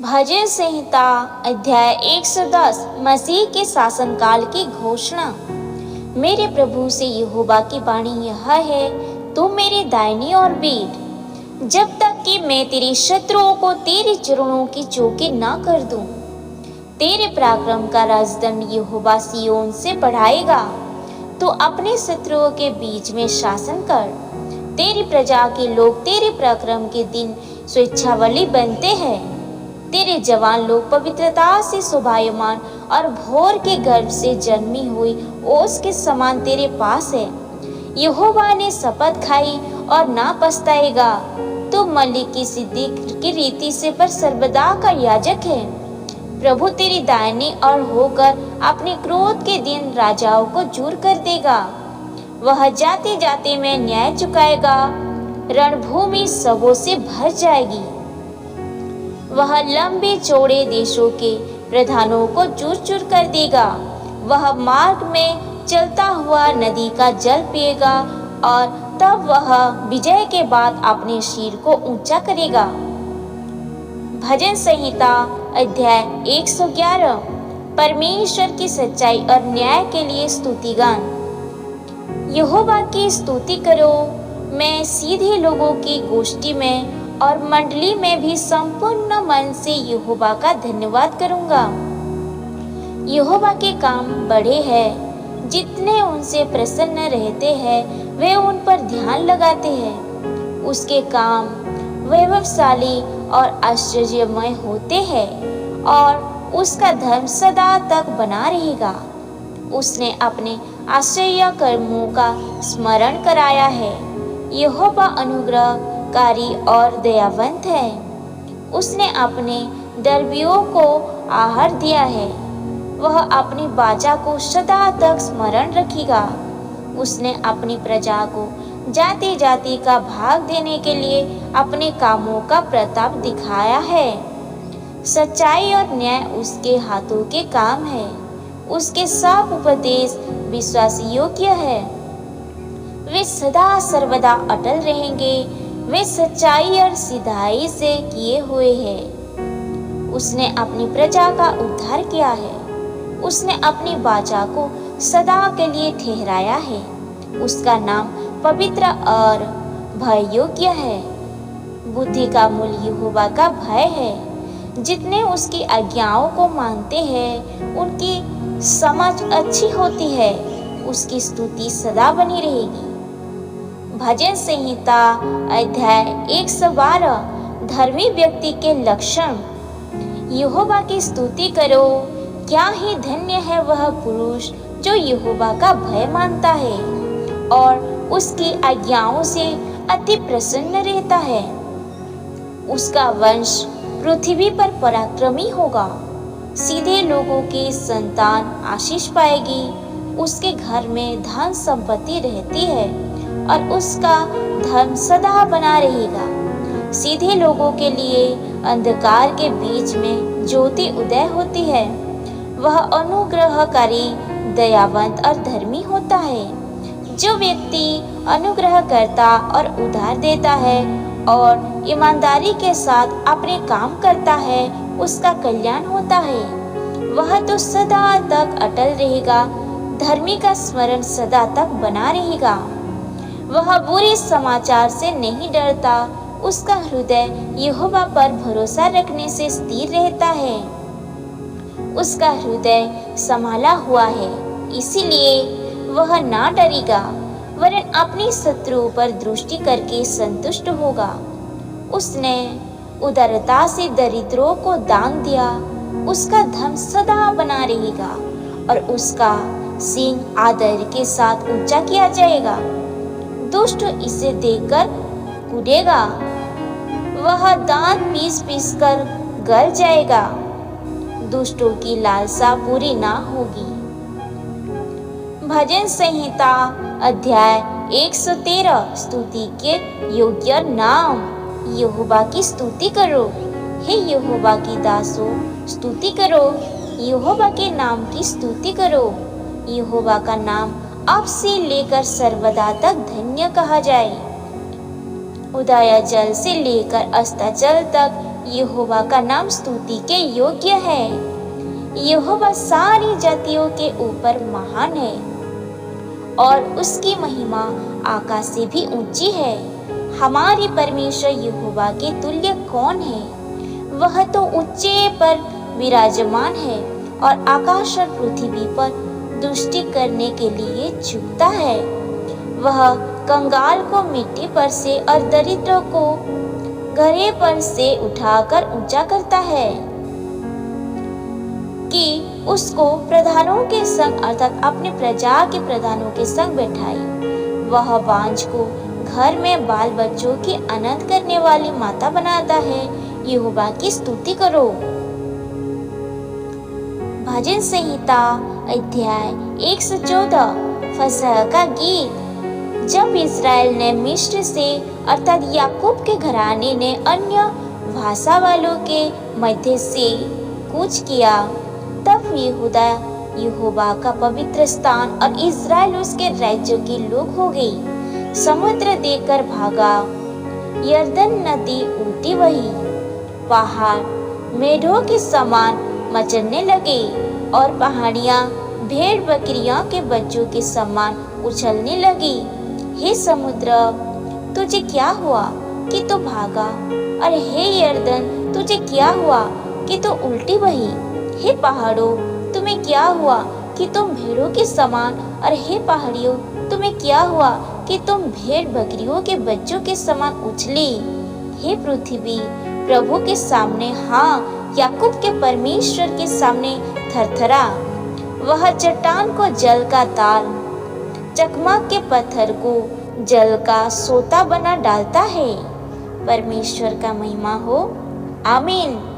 भजन संहिता अध्याय 110 मसीह के शासनकाल की घोषणा। मेरे प्रभु से यहोवा की वाणी यह है, तू मेरे दाहिनी ओर बैठ, जब तक कि मैं तेरे शत्रुओं को तेरे चरणों की चौकी न कर दूं। तेरे पराक्रम का राजदंड यहोवा सिय्योन से बढ़ाएगा। तू अपने शत्रुओं के बीच में शासन कर। तेरी प्रजा के लोग तेरे पराक्रम के दिन स्वेच्छावली बनते हैं। तेरे जवान लोग पवित्रता से शोभायमान और भोर के गर्भ से जन्मी हुई ओस के समान तेरे पास है। यहोवा ने शपथ खाई और ना पछताएगा। तू मलिकिसिदक की रीति से पर सर्वदा का याजक है। प्रभु तेरी दाहिनी ओर होकर अपने क्रोध के दिन राजाओं को दूर कर देगा। वह जाते जाते में न्याय चुकाएगा। रणभूमि शवों से भर जाएगी। वह लंबे चौड़े देशों के प्रधानों को चूर चूर कर देगा। वह मार्ग में चलता हुआ नदी का जल पिएगा और तब वह विजय के बाद अपने सिर को ऊंचा करेगा। भजन संहिता अध्याय 111 परमेश्वर की सच्चाई और न्याय के लिए स्तुतिगान। यहोवा की स्तुति करो। मैं सीधे लोगों की गोष्ठी में और मंडली में भी संपूर्ण मन से यहोवा का धन्यवाद करूंगा। यहोवा के काम बड़े हैं। जितने उनसे प्रसन्न रहते हैं वे उन पर ध्यान लगाते हैं। उसके काम वैभवशाली और आश्चर्यमय होते हैं और उसका धर्म सदा तक बना रहेगा। उसने अपने आश्चर्य कर्मों का स्मरण कराया है। यहोवा अनुग्रहकारी और दयावंत है। उसने अपने दर्बियों को आहार दिया है। वह अपनी वाचा को सदा तक स्मरण रखेगा। उसने अपनी प्रजा को जाति जाति का भाग देने के लिए अपने कामों का प्रताप दिखाया है। सच्चाई और न्याय उसके हाथों के काम है। उसके सब उपदेश विश्वास योग्य है। वे सदा सर्वदा अटल रहेंगे। वे सच्चाई और सिधाई से किए हुए हैं। उसने अपनी प्रजा का उद्धार किया है। उसने अपनी वाचा को सदा के लिए ठहराया है। उसका नाम पवित्र और भय योग्य है। बुद्धि का मूल यहोवा का भय है। जितने उसकी आज्ञाओं को मानते हैं उनकी समझ अच्छी होती है। उसकी स्तुति सदा बनी रहेगी। भजन संहिता अध्याय 112 धर्मी व्यक्ति के लक्षण। यहोवा की स्तुति करो। क्या ही धन्य है वह पुरुष जो यहोवा का भय मानता है और उसकी आज्ञाओं से अति प्रसन्न रहता है। उसका वंश पृथ्वी पर पराक्रमी होगा। सीधे लोगों की संतान आशीष पाएगी। उसके घर में धन संपत्ति रहती है और उसका धर्म सदा बना रहेगा। सीधे लोगों के लिए अंधकार के बीच में ज्योति उदय होती है। वह अनुग्रहकारी दयावंत और धर्मी होता है। जो व्यक्ति अनुग्रह करता और उधार देता है और ईमानदारी के साथ अपने काम करता है उसका कल्याण होता है। वह तो सदा तक अटल रहेगा। धर्मी का स्मरण सदा तक बना रहेगा। वह बुरे समाचार से नहीं डरता। उसका हृदय यहोवा पर भरोसा रखने से स्थिर रहता है। उसका हृदय संभाला हुआ है, इसीलिए वह ना डरेगा, वरन अपने शत्रुओं पर दृष्टि करके संतुष्ट होगा। उसने उदारता से दरिद्रों को दान दिया। उसका धर्म सदा बना रहेगा और उसका सींग आदर के साथ ऊंचा किया जाएगा। दुष्ट इसे देखकर कूदेगा। वह दांत पीस पीस कर गल जाएगा। दुष्टों की लालसा पूरी ना होगी। भजन संहिता अध्याय 113 स्तुति के योग्य नाम। यहोवा की स्तुति करो। हे यहोवा की दासों, स्तुति करो। यहोवा के नाम की स्तुति करो। यहोवा का नाम अब से लेकर सर्वदा तक धन्य कहा जाए। उदय जल से लेकर अस्ताचल तक यहोवा का नाम स्तुति के योग्य है। यहोवा सारी जातियों के ऊपर महान है और उसकी महिमा आकाश से भी ऊंची है। हमारे परमेश्वर यहोवा के तुल्य कौन है? वह तो ऊंचे पर विराजमान है और आकाश और पृथ्वी पर दृष्टि करने के लिए झुकता है। वह कंगाल को मिट्टी पर से और दरिद्र को घड़े पर से उठाकर ऊंचा करता है कि उसको प्रधानों के संग अर्थात अपने प्रजा के प्रधानों के संग बैठाए। वह बांझ को घर में बाल बच्चों की अनंत करने वाली माता बनाता है। यहोवा की स्तुति करो। भजन संहिता अध्याय 114 फसह का गीत। जब इस्राएल ने मिस्र से अर्थात याकूब के घराने ने अन्य भाषा वालों के मध्य से कूच किया, तब यहूदा यहोवा का पवित्र स्थान और इस्राएल उसके राज्यों के लोग हो गई। समुद्र देखकर भागा, यरदन नदी उल्टी बही, पहाड़ मेढ़ों के समान मचलने लगे और पहाड़ियां भेड़ बकरियों के बच्चों के समान उछलने लगी। हे समुद्र, तुझे क्या हुआ कि तू भागा? और हे यरदन, तुझे क्या हुआ कि तू उल्टी बही? हे पहाड़ों, तुम्हें क्या हुआ कि तुम भेड़ों के समान? और हे पहाड़ियों, तुम्हें क्या हुआ कि तुम भेड़ बकरियों के बच्चों के समान उछली? हे पृथ्वी, प्रभु के सामने, हाँ, याकूब के परमेश्वर के सामने थरथरा। वह चट्टान को जल का ताल, चकमक के पत्थर को जल का सोता बना डालता है। परमेश्वर का महिमा हो। आमीन।